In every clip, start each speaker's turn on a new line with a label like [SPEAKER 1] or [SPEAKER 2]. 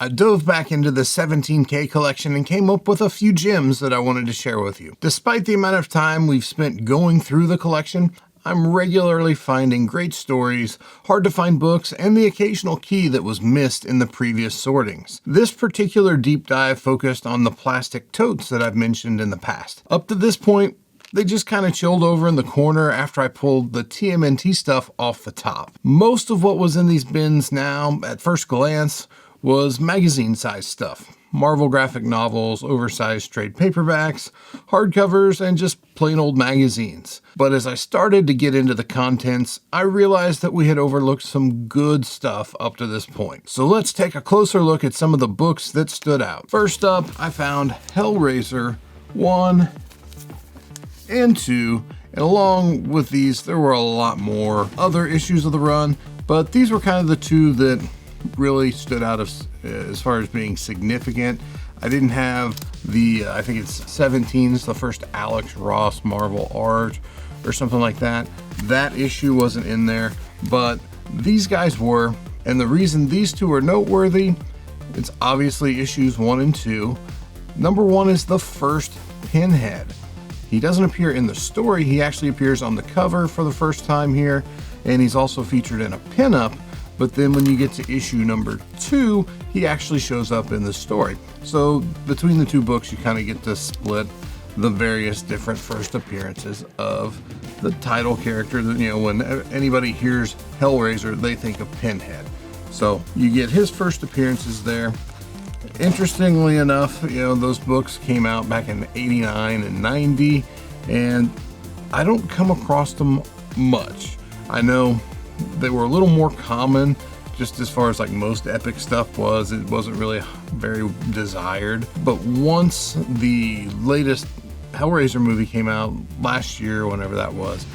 [SPEAKER 1] I dove back into the 17K collection and came up with a few gems that I wanted to share with you. Despite the amount of time we've spent going through the collection, I'm regularly finding great stories, hard to find books, and the occasional key that was missed in the previous sortings. This particular deep dive focused on the plastic totes that I've mentioned in the past. Up to this point, they just kind of chilled over in the corner after I pulled the TMNT stuff off the top. Most of what was in these bins now, at first glance, was magazine-sized stuff. Marvel graphic novels, oversized trade paperbacks, hardcovers, and just plain old magazines. But as I started to get into the contents, I realized that we had overlooked some good stuff up to this point. So let's take a closer look at some of the books that stood out. First up, I found Hellraiser 1 and 2, and along with these, there were a lot more other issues of the run, but these were kind of the two that really stood out as far as being significant. I didn't have the, I think it's 17's, the first Alex Ross Marvel art or something like that. That issue wasn't in there, but these guys were. And the reason these two are noteworthy, it's obviously issues 1 and 2. Number 1 is the first Pinhead. He doesn't appear in the story, he actually appears on the cover for the first time here, and he's also featured in a pinup. But then when you get to issue number 2, he actually shows up in the story. So between the two books, you kind of get to split the various different first appearances of the title character. You know, when anybody hears Hellraiser, they think of Pinhead. So you get his first appearances there. Interestingly enough, you know, those books came out back in 89 and 90, and I don't come across them much. I know they were a little more common, just as far as like most epic stuff was. It wasn't really very desired. But once the latest Hellraiser movie came out last year, whenever that was,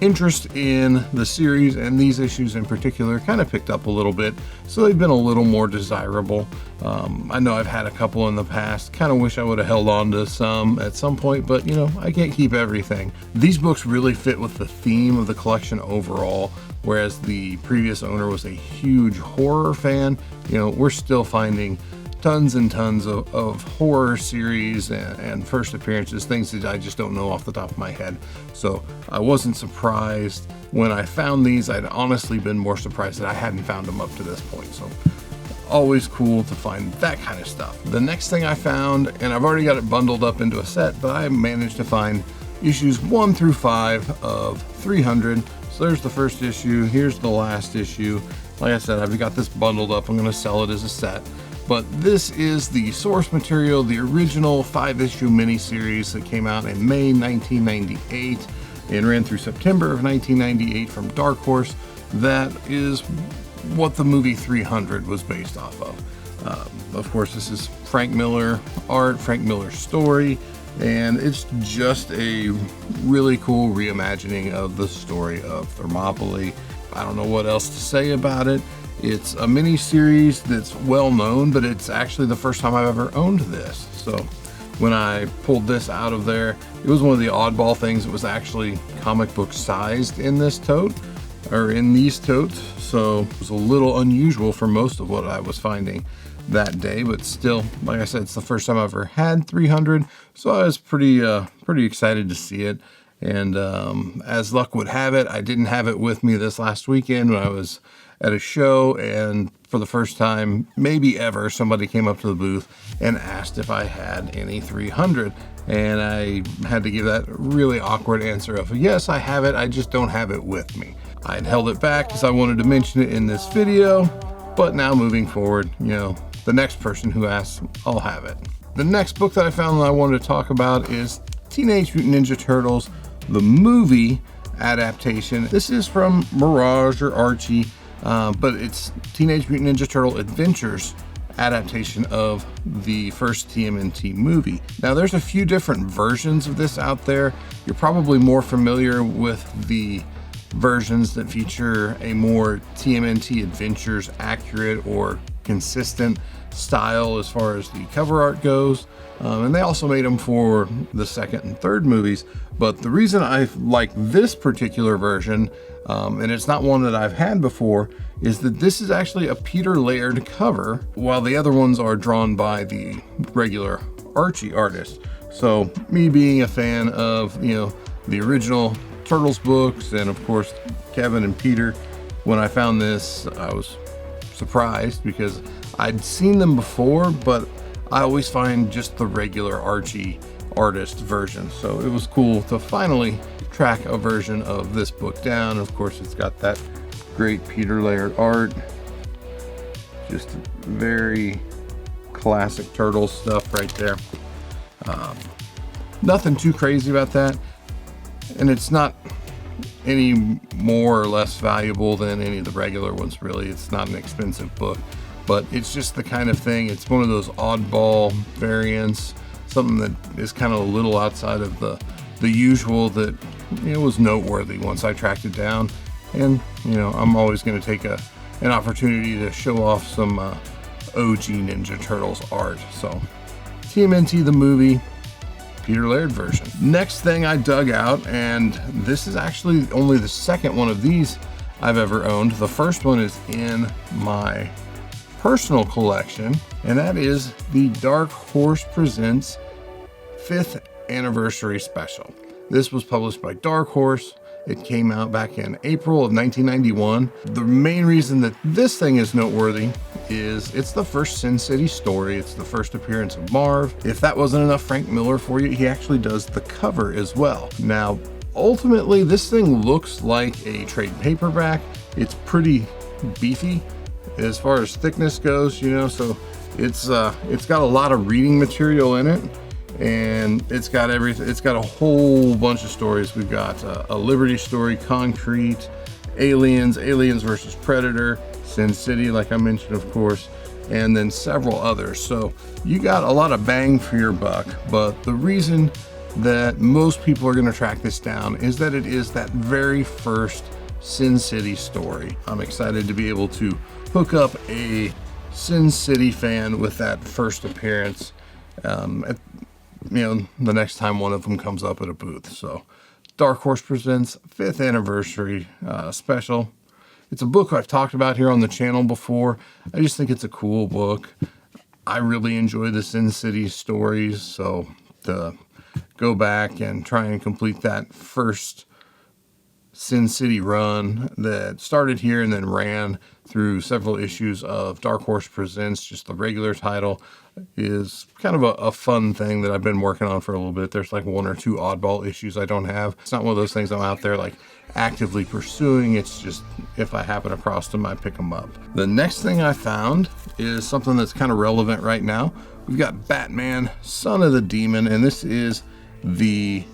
[SPEAKER 1] interest in the series and these issues in particular kind of picked up a little bit, so they've been a little more desirable. I know I've had a couple in the past, kind of wish I would have held on to some at some point, but you know, I can't keep everything. These books really fit with the theme of the collection overall, whereas the previous owner was a huge horror fan. You know, we're still finding tons and tons of horror series and first appearances, things that I just don't know off the top of my head. So I wasn't surprised when I found these. I'd honestly been more surprised that I hadn't found them up to this point. So always cool to find that kind of stuff. The next thing I found, and I've already got it bundled up into a set, but I managed to find issues 1 through 5 of 300. So there's the first issue, here's the last issue. Like I said, I've got this bundled up. I'm going to sell it as a set. But this is the source material, the original 5-issue miniseries that came out in May 1998 and ran through September of 1998 from Dark Horse. That is what the movie 300 was based off of. Of course, this is Frank Miller art, Frank Miller's story, and it's just a really cool reimagining of the story of Thermopylae. I don't know what else to say about it. It's a mini series that's well known, but it's actually the first time I've ever owned this. So when I pulled this out of there, it was one of the oddball things. It was actually comic book sized in this tote, or in these totes. So it was a little unusual for most of what I was finding that day, but still, like I said, it's the first time I've ever had 300. So I was pretty excited to see it. And as luck would have it, I didn't have it with me this last weekend when I was at a show, and for the first time, maybe ever, somebody came up to the booth and asked if I had any 300, and I had to give that really awkward answer of, yes, I have it, I just don't have it with me. I'd held it back because I wanted to mention it in this video, but now moving forward, you know, the next person who asks, I'll have it. The next book that I found that I wanted to talk about is Teenage Mutant Ninja Turtles, the movie adaptation. This is from Mirage or Archie, but it's Teenage Mutant Ninja Turtle Adventures adaptation of the first TMNT movie. Now there's a few different versions of this out there. You're probably more familiar with the versions that feature a more TMNT Adventures accurate or consistent style as far as the cover art goes. And they also made them for the second and third movies. But the reason I like this particular version, and it's not one that I've had before, is that this is actually a Peter Laird cover, while the other ones are drawn by the regular Archie artist. So me being a fan of, you know, the original Turtles books, and of course Kevin and Peter, when I found this, I was surprised because I'd seen them before, but I always find just the regular Archie artist version. So it was cool to finally track a version of this book down. Of course, it's got that great Peter Laird art. Just very classic Turtles stuff right there. Nothing too crazy about that. And it's not any more or less valuable than any of the regular ones, really. It's not an expensive book, but it's just the kind of thing, it's one of those oddball variants, something that is kind of a little outside of the usual, that, you know, was noteworthy once I tracked it down. And, you know, I'm always going to take an opportunity to show off some OG Ninja Turtles art. So TMNT the movie, Peter Laird version. Next thing I dug out, and this is actually only the second one of these I've ever owned. The first one is in my personal collection, and that is the Dark Horse Presents 5th Anniversary Special. This was published by Dark Horse. It came out back in April of 1991. The main reason that this thing is noteworthy is it's the first Sin City story. It's the first appearance of Marv. If that wasn't enough Frank Miller for you, he actually does the cover as well. Now, ultimately, this thing looks like a trade paperback. It's pretty beefy as far as thickness goes, you know, so it's got a lot of reading material in it. And it's got everything. It's got a whole bunch of stories. We've got a Liberty story, Concrete, Aliens versus Predator, Sin City, like I mentioned, of course, and then several others. So you got a lot of bang for your buck. But the reason that most people are going to track this down is that it is that very first Sin City story. I'm excited to be able to hook up a Sin City fan with that first appearance the next time one of them comes up at a booth. So Dark Horse Presents 5th Anniversary Special. It's a book I've talked about here on the channel before. I just think it's a cool book. I really enjoy the Sin City stories, so to go back and try and complete that first Sin City run that started here and then ran through several issues of Dark Horse Presents, just the regular title, is kind of a fun thing that I've been working on for a little bit. There's like one or two oddball issues I don't have. It's not one of those things I'm out there like actively pursuing. It's just if I happen across them, I pick them up. The next thing I found is something that's kind of relevant right now. We've got Batman, Son of the Demon, and this is the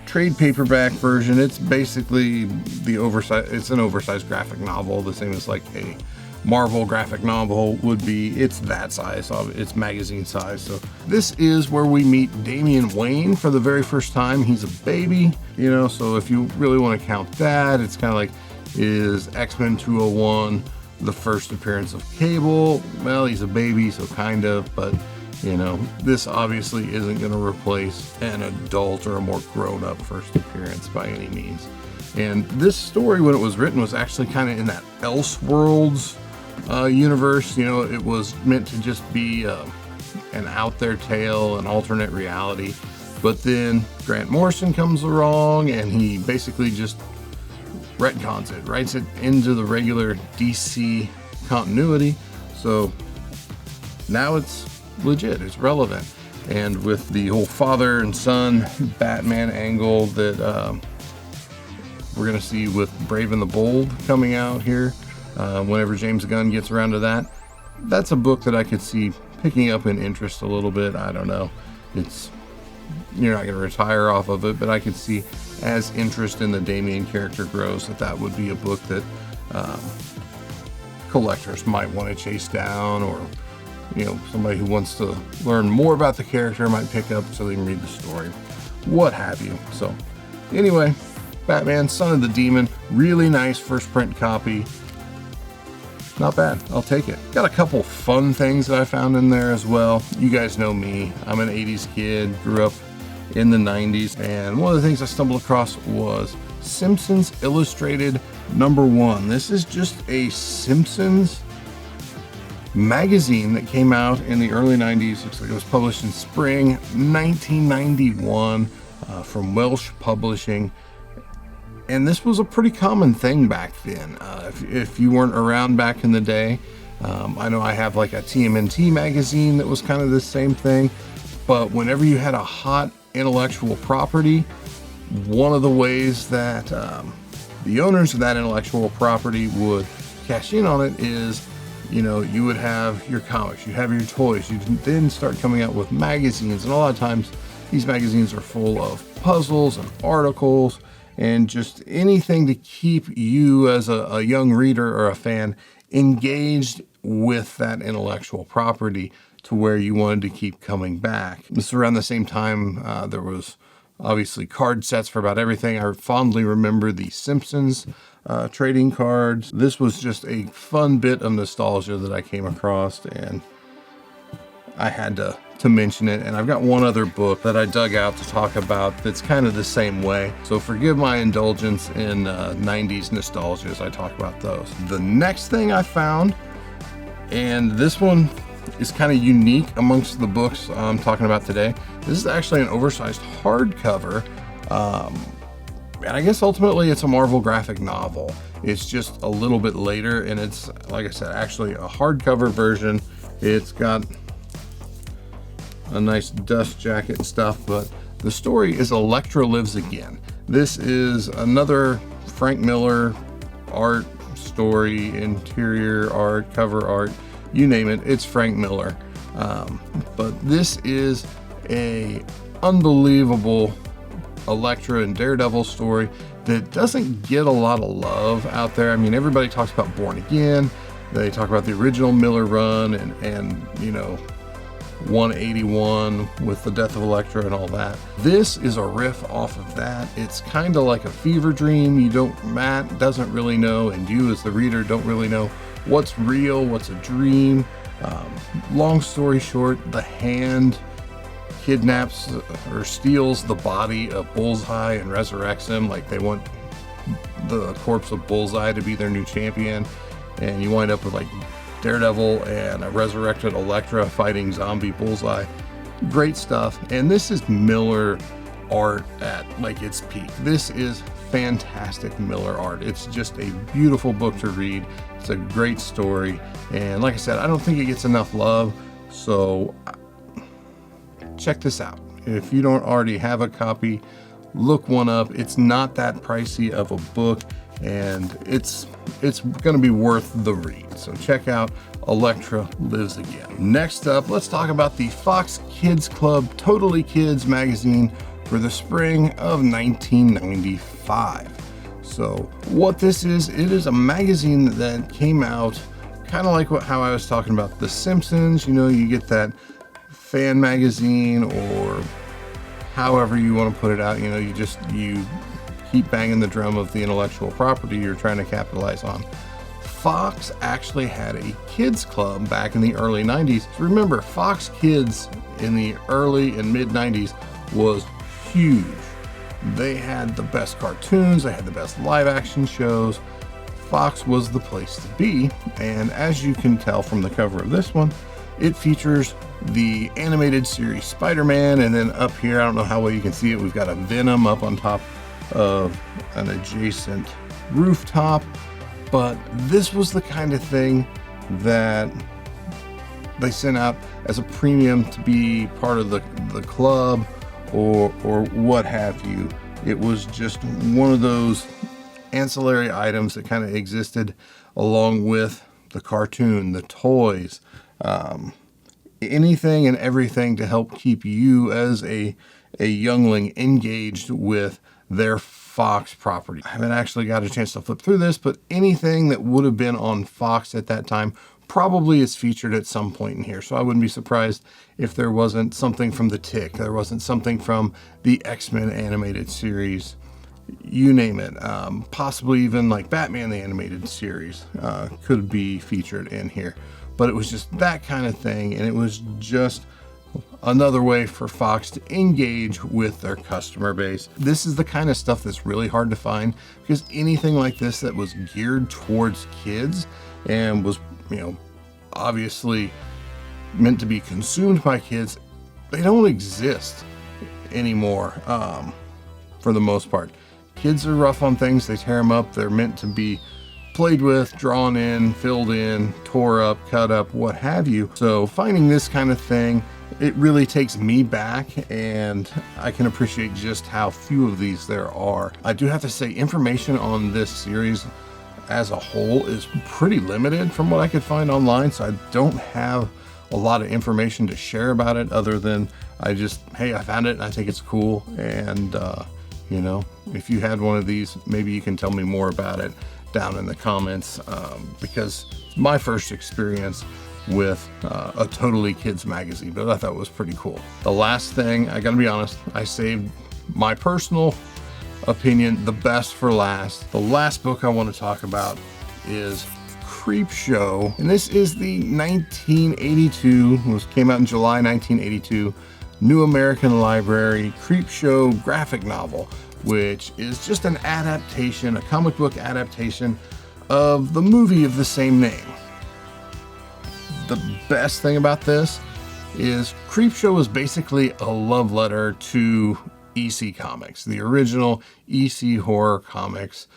[SPEAKER 1] trade paperback version. It's basically it's an oversized graphic novel, the same as like a Marvel graphic novel would be. It's that size, so it's magazine size. So this is where we meet Damian Wayne for the very first time. He's a baby, you know, so if you really want to count that, it's kind of like, is X-Men 201 the first appearance of Cable? Well, he's a baby, so kind of, but you know, this obviously isn't going to replace an adult or a more grown-up first appearance by any means. And this story, when it was written, was actually kind of in that Elseworlds universe. You know, it was meant to just be an out there tale, an alternate reality. But then Grant Morrison comes along and he basically just retcons it, writes it into the regular DC continuity. So now it's legit, it's relevant. And with the whole father and son Batman angle that we're going to see with Brave and the Bold coming out here, whenever James Gunn gets around to that, that's a book that I could see picking up in interest a little bit. I don't know, you're not going to retire off of it, but I could see as interest in the Damian character grows that would be a book that collectors might want to chase down, or you know, somebody who wants to learn more about the character might pick up so they can read the story, what have you. So anyway, Batman, Son of the Demon, really nice first print copy. not bad. I'll take it. Got a couple fun things that I found in there as well. You guys know me. I'm an 80s kid, grew up in the 90s, and one of the things I stumbled across was Simpsons Illustrated #1. This is just a Simpsons magazine that came out in the early 90s. Looks like it was published in spring 1991 from Welsh Publishing. And this was a pretty common thing back then. If you weren't around back in the day, I know I have like a TMNT magazine that was kind of the same thing. But whenever you had a hot intellectual property, one of the ways that the owners of that intellectual property would cash in on it is, you know, you would have your comics, you have your toys, you then start coming out with magazines. And a lot of times these magazines are full of puzzles and articles and just anything to keep you as a young reader or a fan engaged with that intellectual property to where you wanted to keep coming back. This is around the same time there was obviously card sets for about everything. I fondly remember the Simpsons trading cards. This was just a fun bit of nostalgia that I came across, and I had to mention it. And I've got one other book that I dug out to talk about that's kind of the same way. So forgive my indulgence in 90s nostalgia as I talk about those. The next thing I found, and this one is kind of unique amongst the books I'm talking about today. This is actually an oversized hardcover. And I guess ultimately it's a Marvel graphic novel. It's just a little bit later, and it's, like I said, actually a hardcover version. It's got a nice dust jacket and stuff, but the story is Elektra Lives Again. This is another Frank Miller art story, interior art, cover art, you name it, it's Frank Miller. But this is a unbelievable Elektra and Daredevil story that doesn't get a lot of love out there. I mean, everybody talks about Born Again, they talk about the original Miller run and you know, 181 with the death of Elektra and all that. This is a riff off of that. It's kind of like a fever dream. Matt doesn't really know, and you as the reader don't really know what's real, what's a dream. Long story short, the Hand kidnaps or steals the body of Bullseye and resurrects him. Like, they want the corpse of Bullseye to be their new champion, and you wind up with like Daredevil and a resurrected Elektra fighting zombie Bullseye. Great stuff. And this is Miller art at like its peak. This is fantastic Miller art. It's just a beautiful book to read. It's a great story, and like I said, I don't think it gets enough love, so check this out. If you don't already have a copy, look one up. It's not that pricey of a book, and it's going to be worth the read. So check out Elektra Lives Again. Next up, let's talk about the Fox Kids Club Totally Kids magazine for the spring of 1995. So what this is, it is a magazine that came out kind of like how I was talking about the Simpsons. You know, you get that fan magazine, or however you want to put it out. You know, you keep banging the drum of the intellectual property you're trying to capitalize on. Fox actually had a kids club back in the early 90s. So remember, Fox Kids in the early and mid 90s was huge. They had the best cartoons, they had the best live action shows. Fox was the place to be, and as you can tell from the cover of this one, it features the animated series Spider-Man, and then up here, I don't know how well you can see it, we've got a Venom up on top of an adjacent rooftop. But this was the kind of thing that they sent out as a premium to be part of the club or what have you. It was just one of those ancillary items that kind of existed along with the cartoon, the toys, anything and everything to help keep you as a youngling engaged with their Fox property. I haven't actually got a chance to flip through this, but anything that would have been on Fox at that time probably is featured at some point in here. So I wouldn't be surprised if there wasn't something from The Tick, there wasn't something from the X-Men animated series. you name it. Possibly even like Batman the Animated Series could be featured in here. But it was just that kind of thing, and it was just another way for Fox to engage with their customer base. This is the kind of stuff that's really hard to find, because anything like this that was geared towards kids and was, obviously meant to be consumed by kids, they don't exist anymore for the most part. Kids are rough on things, they tear them up, they're meant to be played with, drawn in, filled in, tore up, cut up, what have you. So finding this kind of thing, it really takes me back, and I can appreciate just how few of these there are. I do have to say, information on this series as a whole is pretty limited from what I could find online, so I don't have a lot of information to share about it, other than hey, I found it and I think it's cool, and if you had one of these, maybe you can tell me more about it down in the comments, because it's my first experience with a totally kids magazine, but I thought it was pretty cool. The last thing, I gotta be honest, I saved my personal opinion, the best for last. The last book I want to talk about is Creepshow, and this is the 1982, came out in July 1982, New American Library Creepshow graphic novel, which is just an adaptation, a comic book adaptation of the movie of the same name. The best thing about this is Creepshow is basically a love letter to EC Comics, the original EC horror comics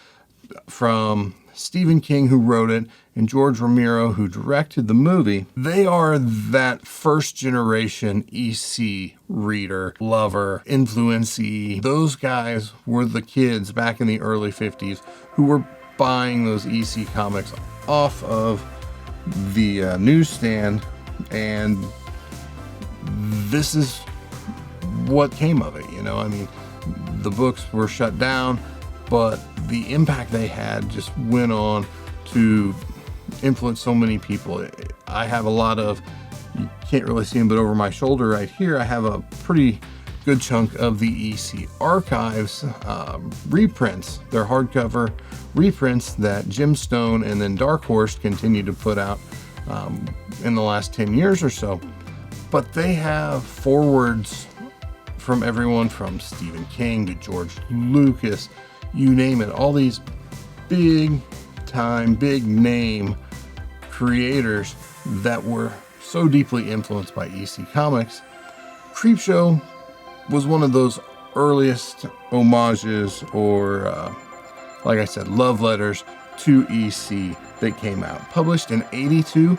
[SPEAKER 1] from Stephen King, who wrote it, and George Romero, who directed the movie. They are that first generation EC reader, lover, influencee. Those guys were the kids back in the early 50s who were buying those EC comics off of the newsstand, and this is what came of it. The books were shut down, but the impact they had just went on to influence so many people. I have a lot of, you can't really see them, but over my shoulder right here, I have a pretty good chunk of the EC Archives reprints. They're hardcover reprints that Jim Stone and then Dark Horse continue to put out in the last 10 years or so. But they have forwards from everyone from Stephen King to George Lucas, you name it, all these big time, big name creators that were so deeply influenced by EC Comics. Creepshow was one of those earliest homages, or like I said, love letters to EC that came out. Published in '82.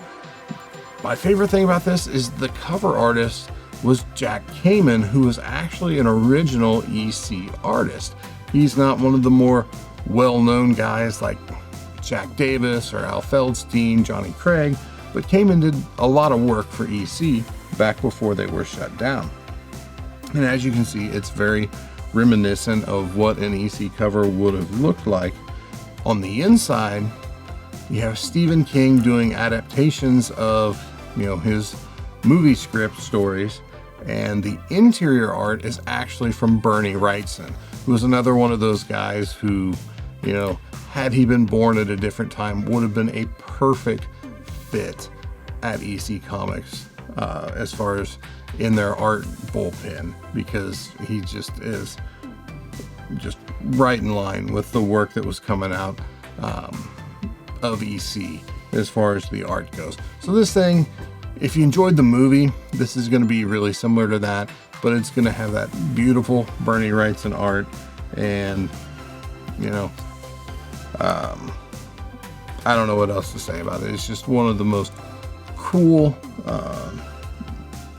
[SPEAKER 1] My favorite thing about this is the cover artist was Jack Kamen, who was actually an original EC artist. He's not one of the more well-known guys like Jack Davis or Al Feldstein, Johnny Craig, but Kamen did a lot of work for EC back before they were shut down. And as you can see, it's very reminiscent of what an EC cover would have looked like. On the inside, you have Stephen King doing adaptations of, his movie script stories, and the interior art is actually from Bernie Wrightson, who was another one of those guys who, had he been born at a different time, would have been a perfect fit at EC Comics as far as in their art bullpen, because he just is just right in line with the work that was coming out of EC as far as the art goes. So this thing, if you enjoyed the movie, this is going to be really similar to that, but it's going to have that beautiful Bernie Wrightson art, and I don't know what else to say about it. It's just one of the most cool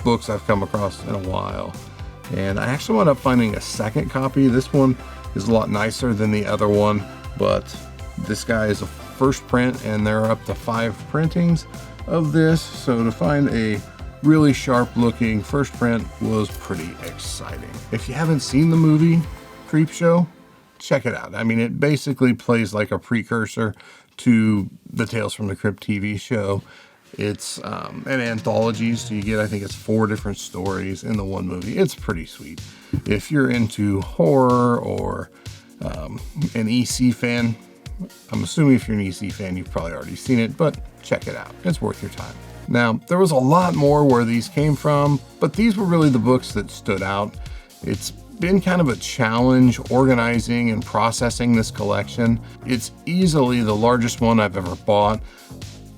[SPEAKER 1] books I've come across in a while, and I actually wound up finding a second copy. This one is a lot nicer than the other one, but this guy is a first print, and there are up to 5 printings of this, so to find a really sharp looking first print was pretty exciting. If you haven't seen the movie Creepshow, check it out. I mean, it basically plays like a precursor to the Tales from the Crypt TV show. It's an anthology, so you get, I think it's 4 different stories in the one movie. It's pretty sweet. If you're into horror or an EC fan, I'm assuming if you're an EC fan, you've probably already seen it, but check it out. It's worth your time. Now, there was a lot more where these came from, but these were really the books that stood out. It's been kind of a challenge organizing and processing this collection. It's easily the largest one I've ever bought,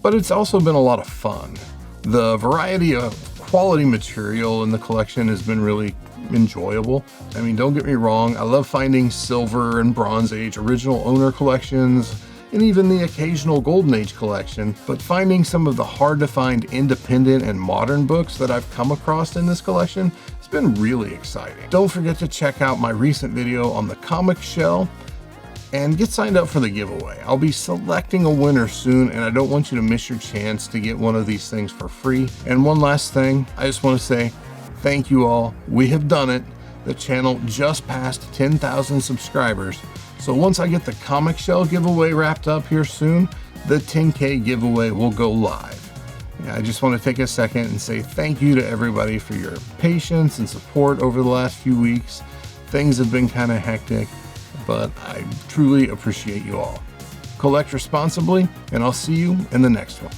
[SPEAKER 1] but it's also been a lot of fun. The variety of quality material in the collection has been really enjoyable. I mean, don't get me wrong, I love finding Silver and Bronze Age original owner collections, and even the occasional Golden Age collection, but finding some of the hard to find independent and modern books that I've come across in this collection has been really exciting. Don't forget to check out my recent video on the comic shell and get signed up for the giveaway. I'll be selecting a winner soon, and I don't want you to miss your chance to get one of these things for free. And one last thing, I just want to say thank you all. We have done it. The channel just passed 10,000 subscribers. So once I get the comic shell giveaway wrapped up here soon, the 10K giveaway will go live. I just want to take a second and say thank you to everybody for your patience and support over the last few weeks. Things have been kind of hectic, but I truly appreciate you all. Collect responsibly, and I'll see you in the next one.